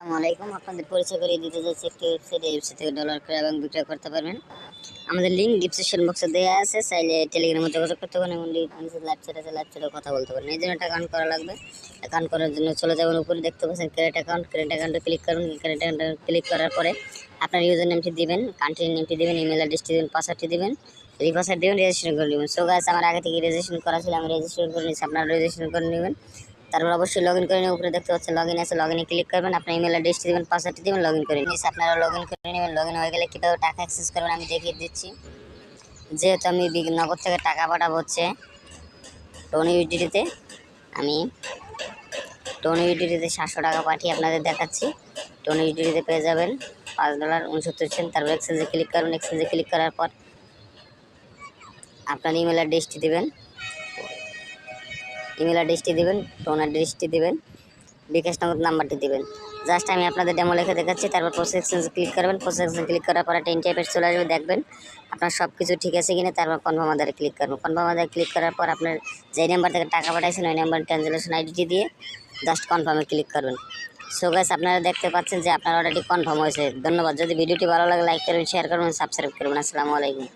আসসালামু আপনাদের পরিচয় করিয়ে দিতে যাচ্ছি একটি ওয়েবসাইট। এই ওয়েবসাইট থেকে ডলার ক্রয় এবং বিক্রয় করতে পারবেন। আমাদের লিঙ্ক ডিসক্রিপশন বক্সে দেওয়া আছে, চাইলে টেলিগ্রামে যোগাযোগ করতে পারেন এবং লাইভ চ্যাট আছে, লাইভ চ্যাটেও কথা বলতে পারেন। এই জন্য একটা অ্যাকাউন্ট করা লাগবে। অ্যাকাউন্ট করার জন্য চলে যাবেন, উপরে দেখতে পাচ্ছেন ক্রিয়েট অ্যাকাউন্ট। ক্রিয়েট অ্যাকাউন্টে ক্লিক করুন। ক্রিয়েট অ্যাকাউন্টে ক্লিক করার পরে আপনার ইউজার নেমটি দিবেন, কান্ট্রি নেমটি দিবেন, ইমেল অ্যাড্রেসটি দেবেন, পাসওয়ার্ডটি দিবেন, পাসওয়ার্ড দেবেন, রেজিস্ট্রেশন করে নেবেন। সো গাইস, আমার আগে থেকে রেজিস্ট্রেশন করা ছিল, আমি রেজিস্ট্রেশন করে নিচ্ছি, আপনারা রেজিস্ট্রেশন করে নেবেন। তারপর অবশ্যই লগইন করে নিয়ে উপরে দেখতে পাচ্ছেন লগইন আছে, লগইনে ক্লিক করবেন, আপনার ইমেল অ্যাড্রেসটি দেবেন, পাসওয়ার্ডটি দেবেন, লগইন করে নিন। আপনারা লগইন করে নেবেন। লগইন হয়ে গেলে কীভাবে টাকা অ্যাক্সেস করবেন আমি দেখিয়ে দিচ্ছি। যেহেতু আমি নগদ থেকে টাকা পাঠাবো হচ্ছে টনি ইউডিটিতে, আমি টনি ইউডিটিতে 700 টাকা পাঠিয়ে আপনাদের দেখাচ্ছি। টনি ইউডিটিতে পেয়ে যাবেন $5.69। তারপর এক্সচেঞ্জে ক্লিক করুন। এক্সচেঞ্জে ক্লিক করার পর আপনার ইমেল অ্যাড্রেসটি দেবেন, টোন অ্যাড্রেসটি দেবেন, বিকাশ নগদ নাম্বারটি দেবেন। জাস্ট আমি আপনাদের ডেমো লিখে দেখাচ্ছি। তারপর প্রসেস এক্সচেঞ্জে ক্লিক করবেন। প্রসেস এক্সচেঞ্জে ক্লিক করার পর একটা ইন্টারফেস চলে আসবে, দেখবেন আপনার সব কিছু ঠিক আছে কিনা। তারপর কনফার্ম আধারে ক্লিক করবেন। কনফার্ম আধারে ক্লিক করার পর আপনার যেই নাম্বার থেকে টাকা পাঠাইছেন ওই নাম্বার ট্রানজ্যাকশন আইডিটি দিয়ে জাস্ট কনফার্মে ক্লিক করবেন। সো গাইস, আপনারা দেখতে পাচ্ছেন যে আপনার অর্ডারটি কনফার্ম হয়েছে। ধন্যবাদ। যদি ভিডিওটি ভালো লাগে লাইক করবেন, শেয়ার করবেন, সাবস্ক্রাইব করবেন। আসসালামু আলাইকুম।